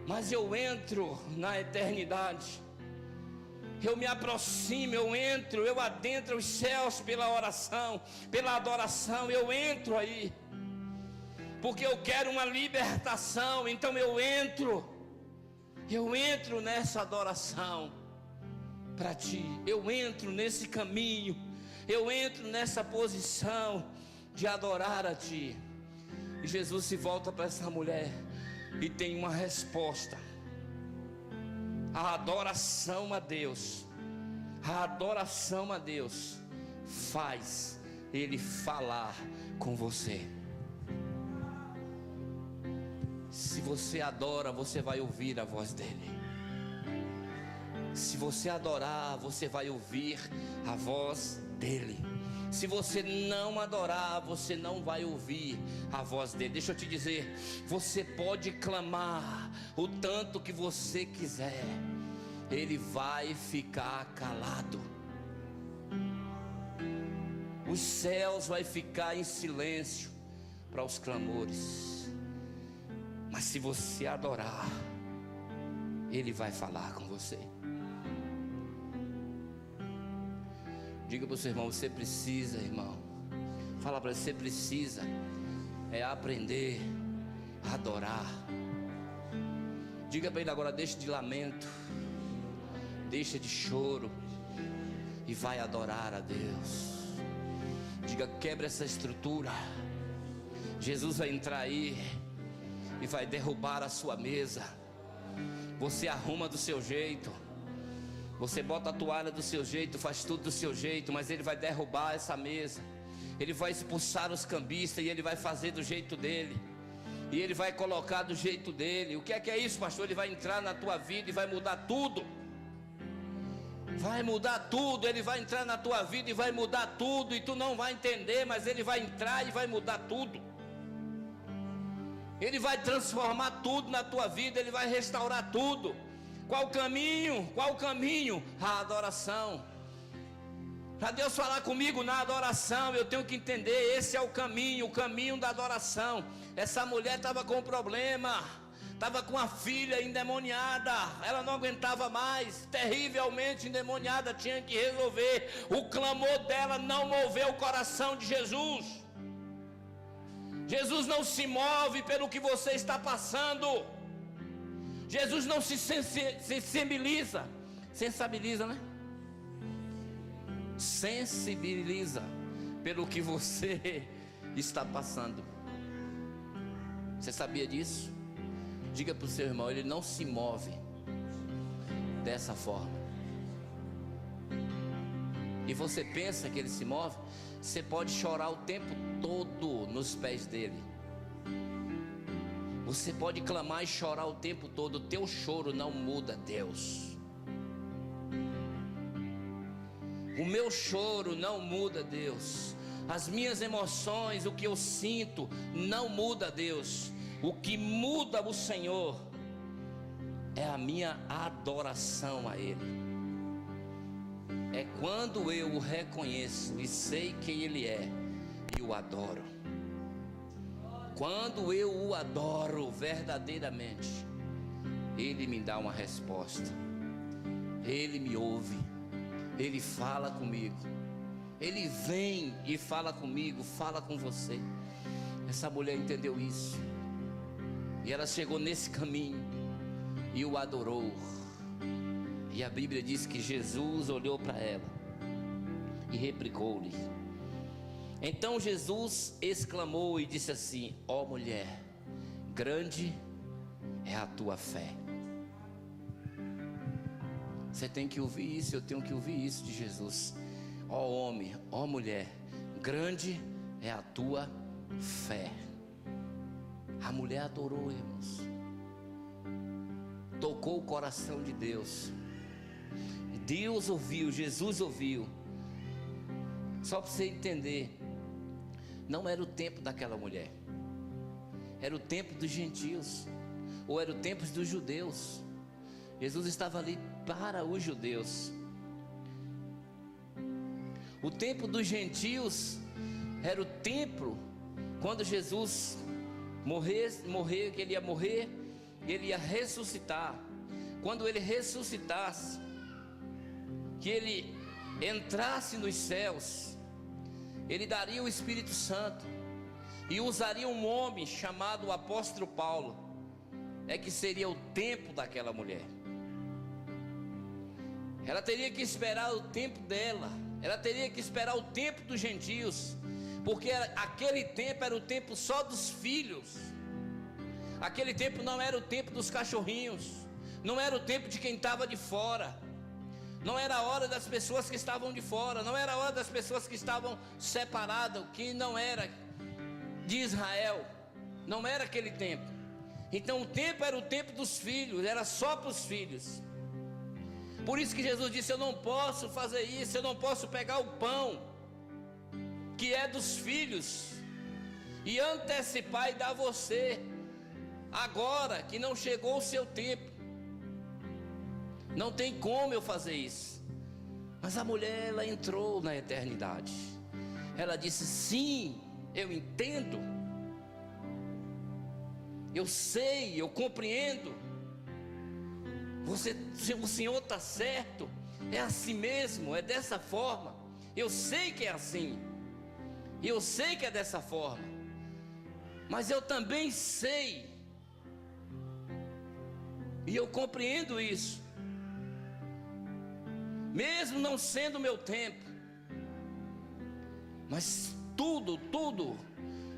mas eu entro na eternidade. Eu me aproximo, eu adentro os céus pela oração, pela adoração, eu entro aí, porque eu quero uma libertação, então eu entro nessa adoração para Ti, eu entro nesse caminho, eu entro nessa posição de adorar a Ti. E Jesus se volta para essa mulher e tem uma resposta. A adoração a Deus faz Ele falar com você. Se você adora, você vai ouvir a voz dEle. Se você adorar, você vai ouvir a voz dEle. Se você não adorar, você não vai ouvir a voz dEle. Deixa eu te dizer, você pode clamar o tanto que você quiser, Ele vai ficar calado. Os céus vai ficar em silêncio para os clamores. Mas se você adorar, Ele vai falar com você. Diga para o seu irmão, você precisa, irmão. Fala para ele, você precisa aprender a adorar. Diga para ele agora, deixa de lamento, deixa de choro e vai adorar a Deus. Diga, quebra essa estrutura. Jesus vai entrar aí e vai derrubar a sua mesa. Você arruma do seu jeito, você bota a toalha do seu jeito, faz tudo do seu jeito, mas Ele vai derrubar essa mesa. Ele vai expulsar os cambistas e Ele vai fazer do jeito dele, e Ele vai colocar do jeito dele. O que é isso, pastor? Ele vai entrar na tua vida e vai mudar tudo. Vai mudar tudo. Ele vai entrar na tua vida e vai mudar tudo, e tu não vai entender, mas Ele vai entrar e vai mudar tudo. Ele vai transformar tudo na tua vida, Ele vai restaurar tudo. Qual o caminho? Qual o caminho? A adoração. Para Deus falar comigo na adoração, eu tenho que entender, esse é o caminho da adoração. Essa mulher estava com um problema, estava com a filha endemoniada, ela não aguentava mais, terrivelmente endemoniada, tinha que resolver. O clamor dela não moveu o coração de Jesus. Jesus não se move pelo que você está passando. Jesus não se sensibiliza, né? Sensibiliza pelo que você está passando. Você sabia disso? Diga para o seu irmão, Ele não se move dessa forma. E você pensa que Ele se move? Você pode chorar o tempo todo nos pés dEle. Você pode clamar e chorar o tempo todo. O teu choro não muda Deus. O meu choro não muda Deus. As minhas emoções, o que eu sinto, não muda Deus. O que muda o Senhor é a minha adoração a Ele. É quando eu o reconheço e sei quem Ele é e o adoro. Quando eu o adoro verdadeiramente, Ele me dá uma resposta. Ele me ouve, Ele fala comigo. Ele vem e fala comigo, fala com você. Essa mulher entendeu isso. E ela chegou nesse caminho e o adorou. E a Bíblia diz que Jesus olhou para ela e replicou-lhe. Então Jesus exclamou e disse assim: ó mulher, grande é a tua fé. Você tem que ouvir isso, eu tenho que ouvir isso de Jesus. Ó homem, ó mulher, grande é a tua fé. A mulher adorou, irmãos. Tocou o coração de Deus. Deus ouviu, Jesus ouviu. Só para você entender, não era o tempo daquela mulher, era o tempo dos gentios, ou era o tempo dos judeus. Jesus estava ali para os judeus. O tempo dos gentios era o tempo quando Jesus morrer, que ele ia morrer, ele ia ressuscitar. Quando ele ressuscitasse, que ele entrasse nos céus, ele daria o Espírito Santo e usaria um homem chamado o apóstolo Paulo. É que seria o tempo daquela mulher. Ela teria que esperar o tempo dela. Ela teria que esperar o tempo dos gentios, porque aquele tempo era o tempo só dos filhos. Aquele tempo não era o tempo dos cachorrinhos, não era o tempo de quem estava de fora, não era a hora das pessoas que estavam de fora, não era a hora das pessoas que estavam separadas, que não era de Israel. Não era aquele tempo. Então o tempo era o tempo dos filhos, era só para os filhos. Por isso que Jesus disse: eu não posso fazer isso, eu não posso pegar o pão que é dos filhos e antecipar e dar a você agora que não chegou o seu tempo. Não tem como eu fazer isso. Mas a mulher, ela entrou na eternidade. Ela disse: sim, eu entendo, eu sei, eu compreendo. O Senhor está certo, é assim mesmo, é dessa forma. Eu sei que é assim, eu sei que é dessa forma, mas eu também sei, e eu compreendo isso, mesmo não sendo o meu tempo. Mas tudo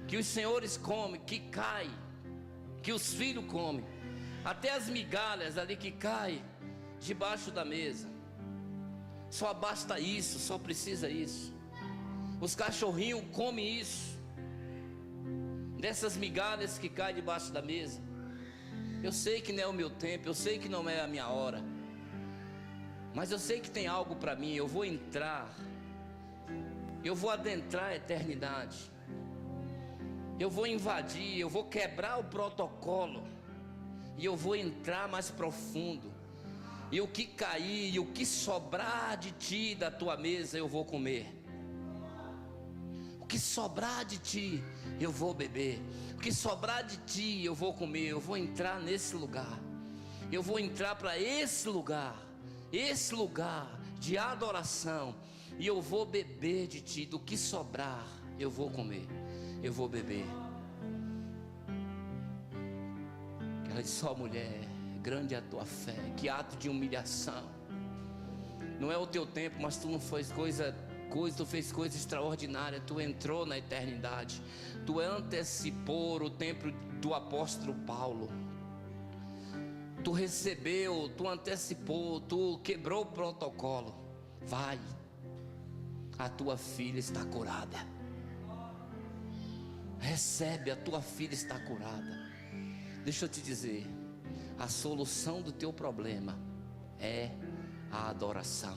que os senhores comem, que cai, que os filhos comem, até as migalhas ali que caem debaixo da mesa, só basta isso, só precisa isso. Os cachorrinhos comem isso, dessas migalhas que caem debaixo da mesa. Eu sei que não é o meu tempo, eu sei que não é a minha hora, mas eu sei que tem algo para mim. Eu vou entrar, eu vou adentrar a eternidade, eu vou invadir, eu vou quebrar o protocolo, e eu vou entrar mais profundo. E o que cair, e o que sobrar de ti, da tua mesa, eu vou comer. O que sobrar de ti, eu vou beber. O que sobrar de ti, eu vou comer. Eu vou entrar nesse lugar. Eu vou entrar para esse lugar de adoração. E eu vou beber de ti. Do que sobrar, eu vou comer, eu vou beber. Ela disse: ó mulher, grande é a tua fé. Que ato de humilhação. Não é o teu tempo, mas tu não fez tu fez coisa extraordinária. Tu entrou na eternidade. Tu antecipou o tempo do apóstolo Paulo. Tu recebeu, tu antecipou, tu quebrou o protocolo. Vai, a tua filha está curada. Recebe, a tua filha está curada. Deixa eu te dizer, a solução do teu problema é a adoração.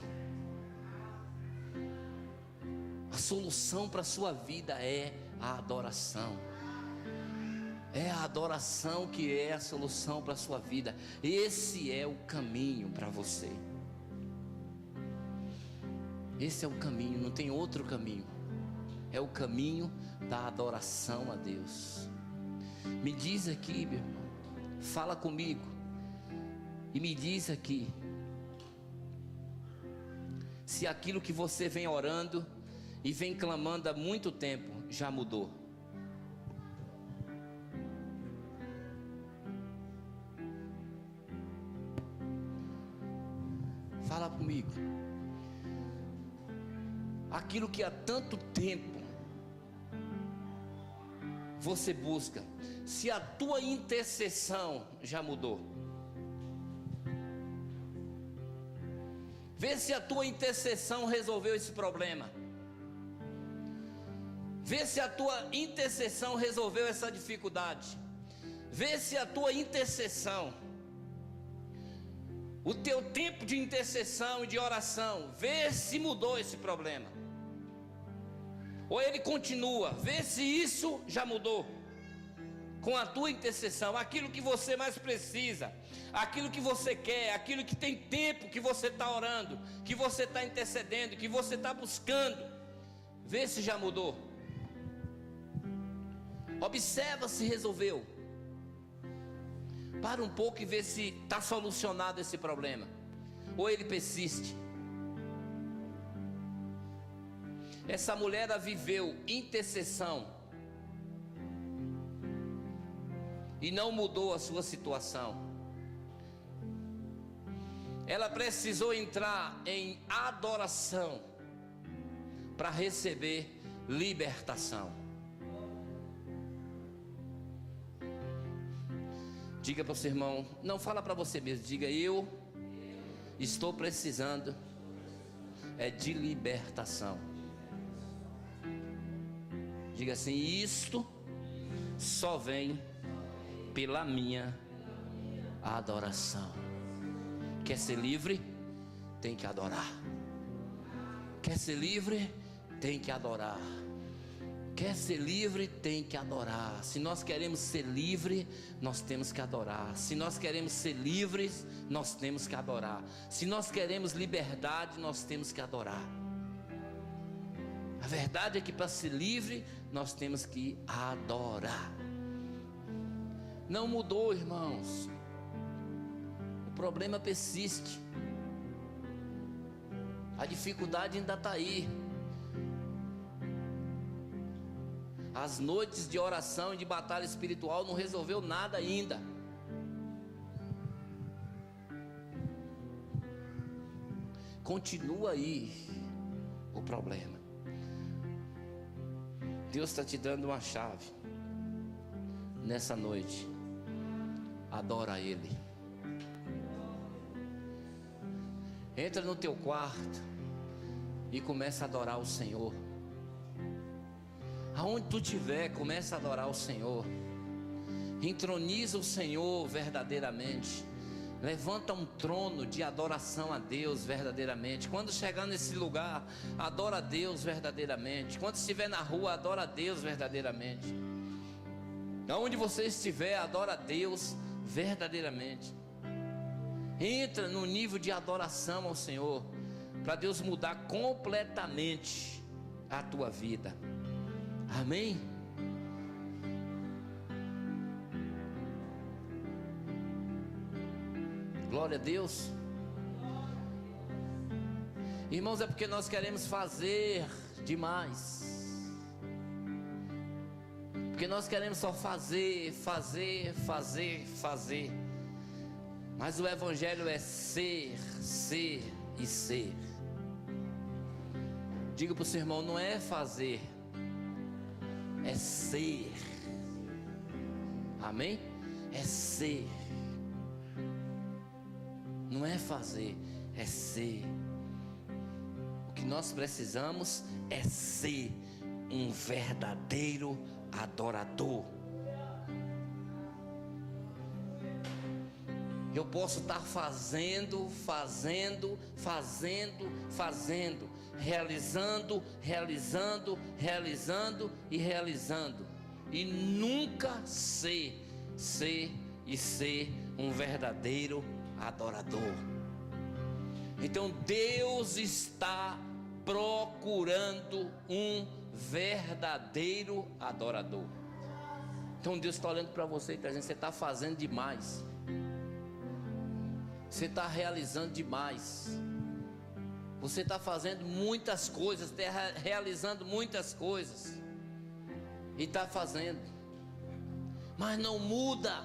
A solução para a sua vida é a adoração. É a adoração que é a solução para a sua vida. Esse é o caminho para você. Esse é o caminho, não tem outro caminho. É o caminho da adoração a Deus. Me diz aqui, meu irmão, fala comigo e me diz aqui, se aquilo que você vem orando e vem clamando há muito tempo, já mudou. Fala comigo. Aquilo que há tanto tempo você busca, se a tua intercessão já mudou. Vê se a tua intercessão resolveu esse problema. Vê se a tua intercessão resolveu essa dificuldade. Vê se a tua intercessão, o teu tempo de intercessão e de oração, vê se mudou esse problema. Ou ele continua, vê se isso já mudou. Com a tua intercessão, aquilo que você mais precisa, aquilo que você quer, aquilo que tem tempo que você está orando, que você está intercedendo, que você está buscando, vê se já mudou. Observa se resolveu. Para um pouco e vê se está solucionado esse problema, ou ele persiste. Essa mulher viveu intercessão e não mudou a sua situação. Ela precisou entrar em adoração para receber libertação. Diga para o seu irmão, não fala para você mesmo, diga: eu estou precisando de libertação. Diga assim: isto só vem pela minha adoração. Quer ser livre? Tem que adorar. Quer ser livre? Tem que adorar. Quer ser livre? Tem que adorar. Se nós queremos ser livres, nós temos que adorar. Se nós queremos ser livres, nós temos que adorar. Se nós queremos liberdade, nós temos que adorar. A verdade é que para ser livre, nós temos que adorar. Não mudou, irmãos. O problema persiste. A dificuldade ainda está aí. As noites de oração e de batalha espiritual não resolveu nada ainda. Continua aí o problema. Deus está te dando uma chave nessa noite. Adora Ele. Entra no teu quarto e começa a adorar o Senhor. Aonde tu estiver, começa a adorar o Senhor. Entroniza o Senhor verdadeiramente. Levanta um trono de adoração a Deus verdadeiramente. Quando chegar nesse lugar, adora a Deus verdadeiramente. Quando estiver na rua, adora a Deus verdadeiramente. Aonde você estiver, adora a Deus verdadeiramente. Entra no nível de adoração ao Senhor, para Deus mudar completamente a tua vida. Amém? Glória a Deus. Irmãos, é porque nós queremos fazer demais. Porque nós queremos só fazer. Mas o Evangelho é ser e ser. Diga para o seu irmão, não é fazer, é ser. Amém? É ser. Não é fazer, é ser. O que nós precisamos é ser um verdadeiro adorador. Eu posso estar fazendo, realizando, e nunca ser um verdadeiro adorador. Então Deus está procurando um verdadeiro adorador. Então Deus está olhando para você e está dizendo: você está fazendo demais, você está realizando demais, Você está fazendo muitas coisas, está realizando muitas coisas, e está fazendo, mas não muda.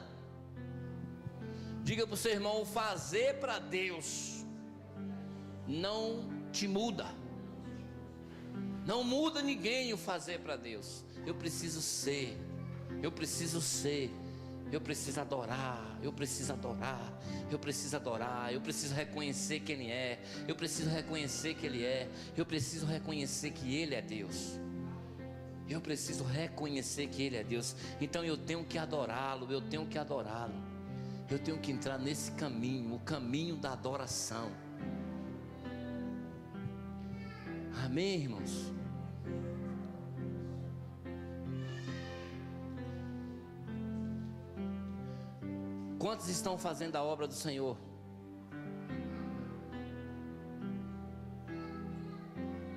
Diga para o seu irmão: o fazer para Deus não te muda. Não muda ninguém o fazer para Deus. Eu preciso ser, eu preciso ser, eu preciso adorar, eu preciso adorar, eu preciso adorar, eu preciso reconhecer quem Ele é, eu preciso reconhecer que Ele é, eu preciso reconhecer que Ele é Deus. Eu preciso reconhecer que Ele é Deus. Então eu tenho que adorá-lo, eu tenho que adorá-lo. Eu tenho que entrar nesse caminho, o caminho da adoração. Amém, irmãos? Quantos estão fazendo a obra do Senhor?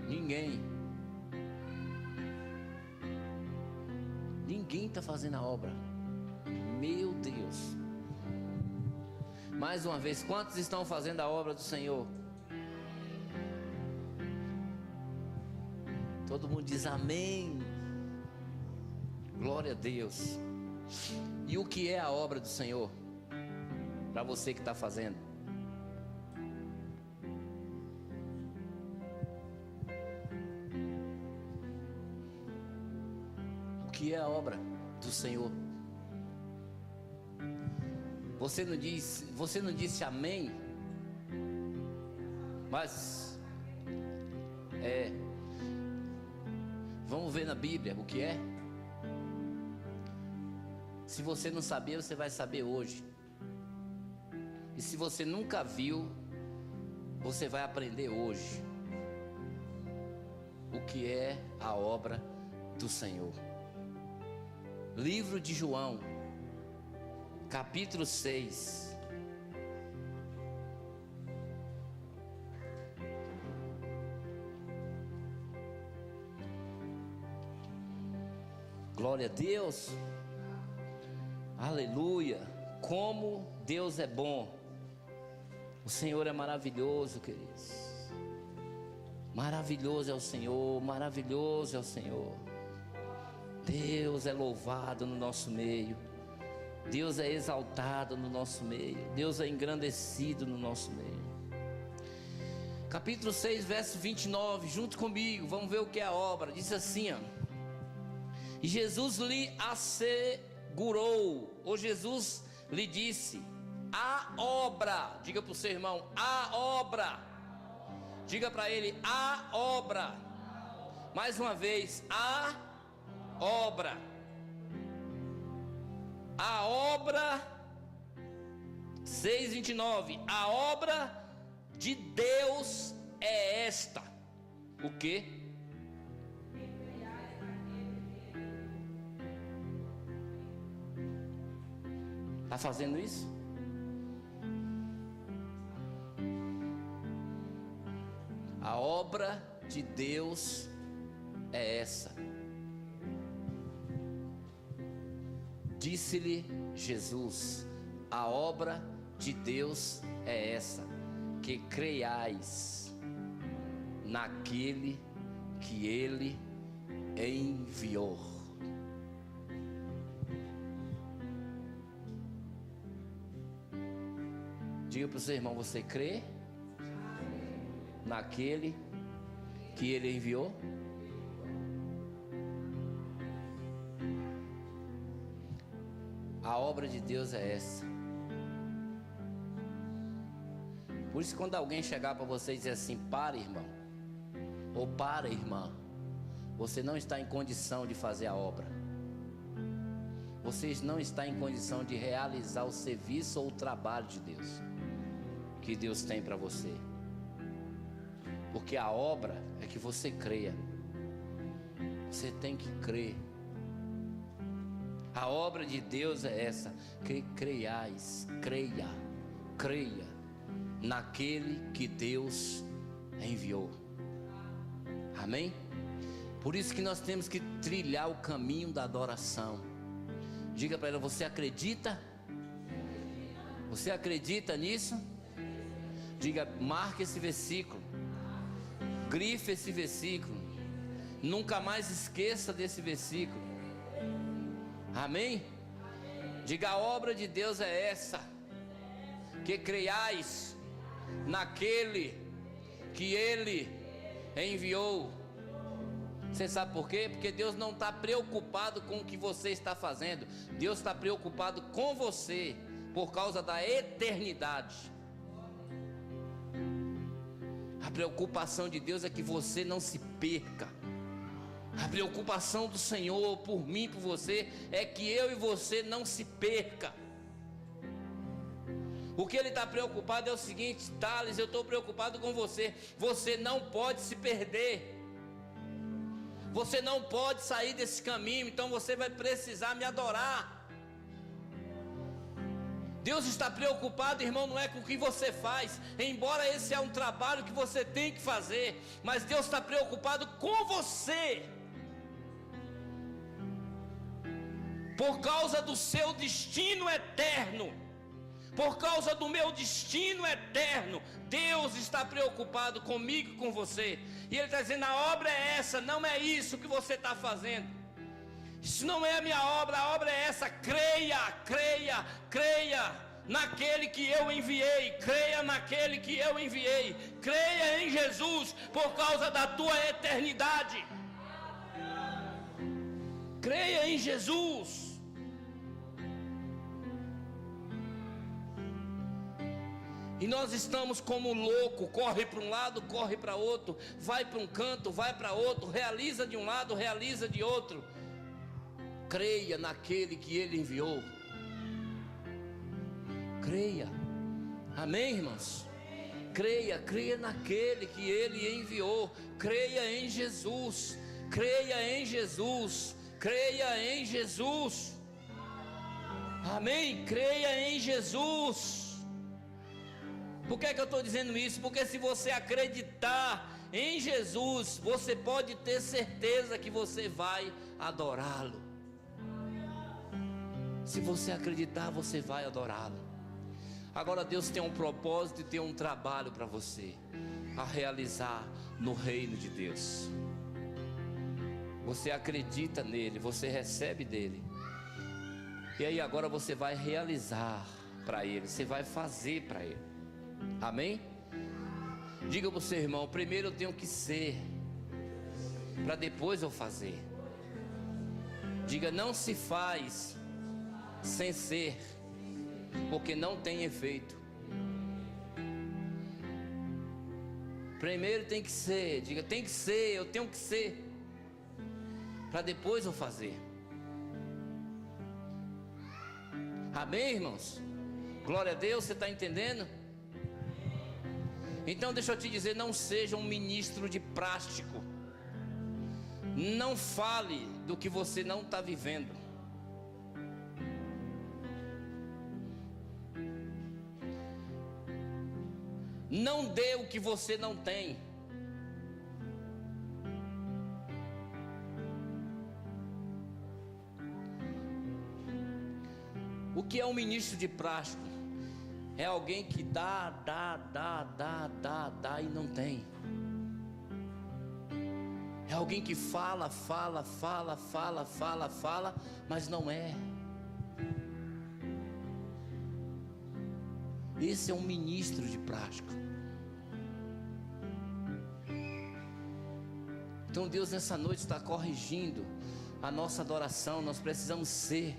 Ninguém. Ninguém está fazendo a obra. Meu Deus. Mais uma vez, quantos estão fazendo a obra do Senhor? Todo mundo diz amém. Glória a Deus. E o que é a obra do Senhor? Para você que está fazendo. O que é a obra do Senhor? Você não disse amém? Mas vamos ver na Bíblia o que é. Se você não sabia, você vai saber hoje. E se você nunca viu, você vai aprender hoje o que é a obra do Senhor. Livro de João, capítulo 6. Glória a Deus. Aleluia. Como Deus é bom. O Senhor é maravilhoso, queridos. Maravilhoso é o Senhor, maravilhoso é o Senhor. Deus é louvado no nosso meio. Deus é exaltado no nosso meio. Deus é engrandecido no nosso meio. Capítulo 6, verso 29, junto comigo, vamos ver o que é a obra. Diz assim, ó: e Jesus lhe assegurou, ou Jesus lhe disse: a obra. Diga para o seu irmão: a obra. Diga para ele: a obra. Mais uma vez: a obra. A obra. 6:29. A obra de Deus é esta. O quê? Está fazendo isso? A obra de Deus é essa. Disse-lhe Jesus: a obra de Deus é essa, que creiais naquele que Ele enviou. Diga para o seu irmão: você crê naquele que Ele enviou? A obra de Deus é essa. Por isso, quando alguém chegar para você e dizer assim: para, irmão, ou para, irmã, você não está em condição de fazer a obra. Você não está em condição de realizar o serviço ou o trabalho de Deus que Deus tem para você. Porque a obra é que você creia. Você tem que crer. A obra de Deus é essa, que creiais, creia naquele que Deus enviou. Amém? Por isso que nós temos que trilhar o caminho da adoração. Diga para ela: você acredita? Você acredita nisso? Diga, marque esse versículo. Grife esse versículo. Nunca mais esqueça desse versículo. Amém? Diga: a obra de Deus é essa, que creiais naquele que Ele enviou. Você sabe por quê? Porque Deus não está preocupado com o que você está fazendo. Deus está preocupado com você, por causa da eternidade. A preocupação de Deus é que você não se perca. A preocupação do Senhor por mim, por você, é que eu e você não se perca. O que Ele está preocupado é o seguinte: Thales, eu estou preocupado com você. Você não pode se perder. Você não pode sair desse caminho. Então você vai precisar me adorar. Deus está preocupado, irmão, não é com o que você faz, embora esse é um trabalho que você tem que fazer, mas Deus está preocupado com você, por causa do seu destino eterno, por causa do meu destino eterno. Deus está preocupado comigo e com você, e Ele está dizendo: a obra é essa, não é isso que você está fazendo. Isso não é a minha obra, a obra é essa. Creia, creia, creia naquele que eu enviei. Creia naquele que eu enviei. Creia em Jesus por causa da tua eternidade. Creia em Jesus. E nós estamos como louco, corre para um lado, corre para outro, vai para um canto, vai para outro, realiza de um lado, realiza de outro. Creia naquele que Ele enviou. Creia. Amém, irmãos? Creia, creia naquele que Ele enviou. Creia em Jesus. Creia em Jesus. Creia em Jesus. Amém? Creia em Jesus. Por que é que eu estou dizendo isso? Porque se você acreditar em Jesus, você pode ter certeza que você vai adorá-lo. Se você acreditar, você vai adorá-lo. Agora Deus tem um propósito e tem um trabalho para você a realizar no reino de Deus. Você acredita nele, você recebe dele, e aí agora você vai realizar para ele, você vai fazer para ele. Amém? Diga para o seu irmão: primeiro eu tenho que ser, para depois eu fazer. Diga: não se faz sem ser, porque não tem efeito. Primeiro tem que ser. Diga: tem que ser, eu tenho que ser, para depois eu fazer. Amém, irmãos? Glória a Deus, você está entendendo? Então deixa eu te dizer, não seja um ministro de plástico. Não fale do que você não está vivendo. Não dê o que você não tem. O que é um ministro de plástico? É alguém que dá e não tem. É alguém que fala, mas não é. Esse é um ministro de plástico. Então Deus nessa noite está corrigindo a nossa adoração. Nós precisamos ser,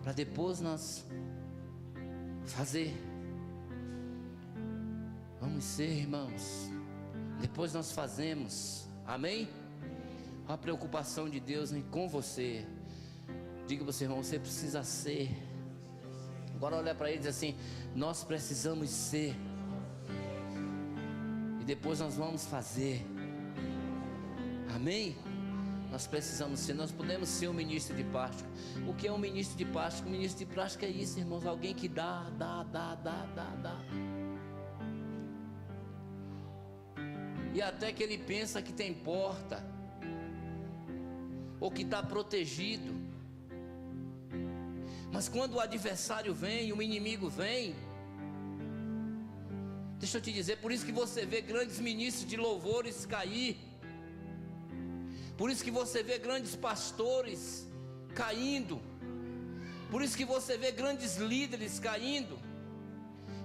para depois nós fazer. Vamos ser, irmãos, depois nós fazemos. Amém? A preocupação de Deus com você. Diga para você, irmão, você precisa ser. Agora olha para ele e diz assim: nós precisamos ser, e depois nós vamos fazer. Amém? Nós precisamos ser. Nós podemos ser um ministro de plástico. O que é um ministro de plástico? Um ministro de plástico é isso, irmãos: alguém que dá. E até que ele pensa que tem porta, ou que está protegido. Mas quando o adversário vem, o inimigo vem, Deixa eu te dizer, por isso que você vê grandes ministros de louvores cair. Por isso que você vê grandes pastores caindo. Por isso que você vê grandes líderes caindo.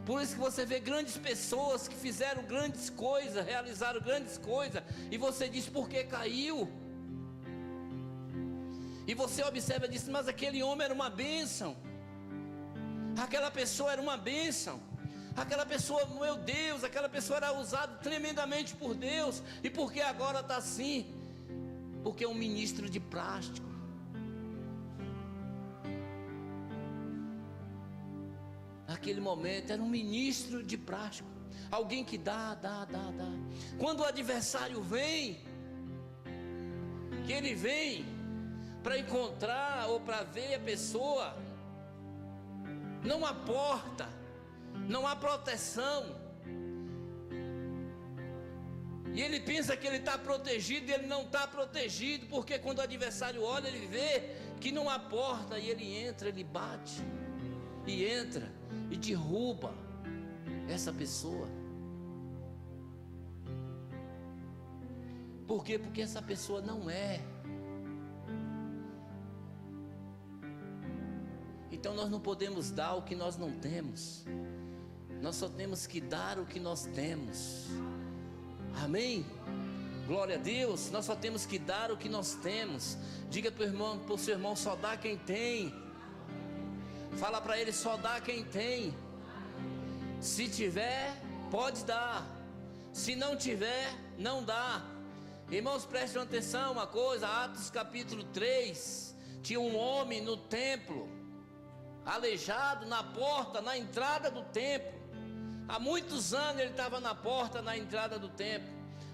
Por isso que você vê grandes pessoas que fizeram grandes coisas, realizaram grandes coisas, e você diz, por que caiu? E você observa e diz, mas aquele homem era uma bênção, aquela pessoa era uma bênção, aquela pessoa, meu Deus, aquela pessoa era usada tremendamente por Deus, e por que agora está assim? Porque é um ministro de plástico. Naquele momento era um ministro de plástico, alguém que dá. Quando o adversário vem, que ele vem para encontrar ou para ver a pessoa, não há porta, não há proteção, e ele pensa que ele está protegido, e ele não está protegido, porque quando o adversário olha, ele vê que não há porta, e ele entra, ele bate, e entra, e derruba essa pessoa. Por quê? Porque essa pessoa não é. Então nós não podemos dar o que nós não temos, nós só temos que dar o que nós temos. Amém? Glória a Deus. Nós só temos que dar o que nós temos. Diga para o seu irmão, só dá quem tem. Fala para ele, só dá quem tem. Se tiver, pode dar. Se não tiver, não dá. Irmãos, prestem atenção uma coisa. Atos capítulo 3. Tinha um homem no templo, aleijado na porta, na entrada do templo. Há muitos anos ele estava na porta, na entrada do templo.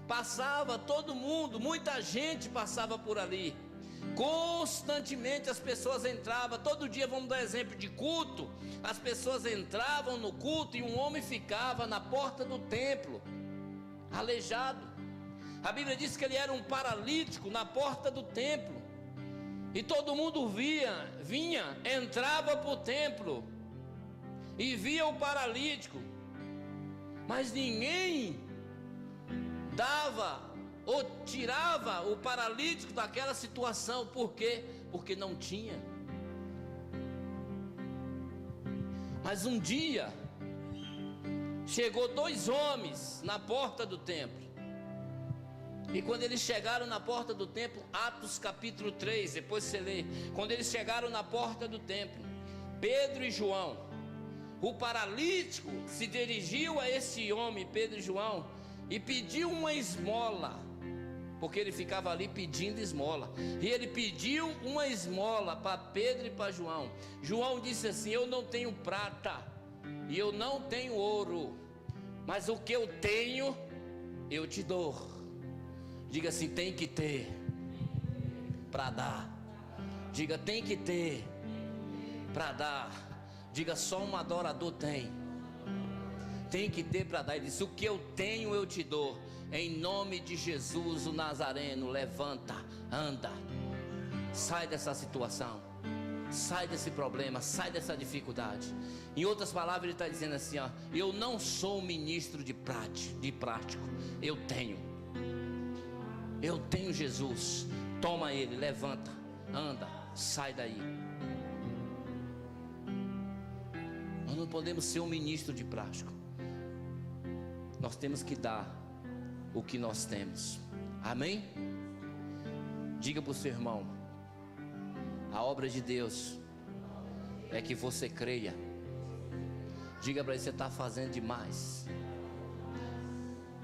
Passava todo mundo, muita gente passava por ali. Constantemente as pessoas entravam. Todo dia, vamos dar exemplo de culto, as pessoas entravam no culto e um homem ficava na porta do templo, aleijado. A Bíblia diz que ele era um paralítico na porta do templo. E todo mundo vinha, entrava para o templo e via o paralítico, mas ninguém dava ou tirava o paralítico daquela situação. Por quê? Porque não tinha. Mas um dia chegou 2 homens na porta do templo. E quando eles chegaram na porta do templo, Atos capítulo 3, depois você lê. Quando eles chegaram na porta do templo, Pedro e João, o paralítico se dirigiu a esse homem, Pedro e João, e pediu uma esmola, porque ele ficava ali pedindo esmola. E ele pediu uma esmola para Pedro e para João. João disse assim: eu não tenho prata e eu não tenho ouro, mas o que eu tenho eu te dou. Diga assim: tem que ter para dar. Diga: tem que ter para dar. Diga: só um adorador tem. Tem que ter para dar. Ele disse: o que eu tenho eu te dou. Em nome de Jesus o Nazareno, levanta, anda. Sai dessa situação, sai desse problema, sai dessa dificuldade. Em outras palavras, ele está dizendo assim: ó, eu não sou um ministro de prático. Eu tenho Jesus. Toma ele, levanta, anda, sai daí. Nós não podemos ser um ministro de prático. Nós temos que dar o que nós temos. Amém? Diga para o seu irmão: a obra de Deus é que você creia. Diga para ele: você está fazendo demais,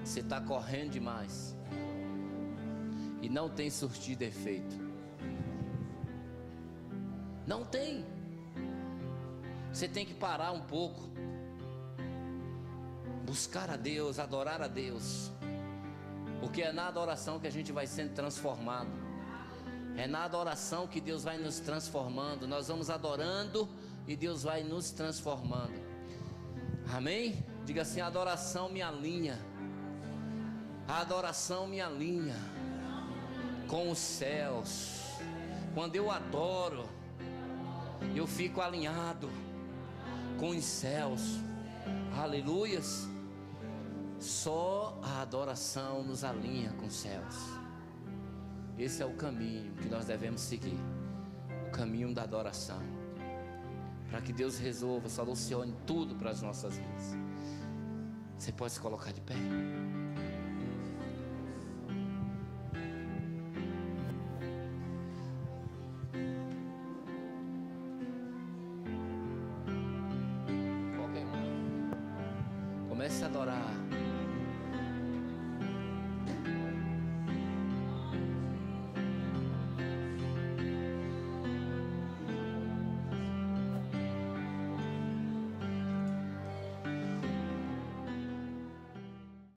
você está correndo demais e não tem surtido efeito. Não tem. Você tem que parar um pouco, buscar a Deus, adorar a Deus, porque é na adoração que a gente vai sendo transformado. É na adoração que Deus vai nos transformando. Nós vamos adorando e Deus vai nos transformando. Amém? Diga assim: a adoração me alinha. A adoração me alinha com os céus. Quando eu adoro, eu fico alinhado com os céus. Aleluias. Só a adoração nos alinha com os céus. Esse é o caminho que nós devemos seguir, o caminho da adoração, para que Deus resolva, solucione tudo para as nossas vidas. Você pode se colocar de pé? Qualquer um. Comece a adorar.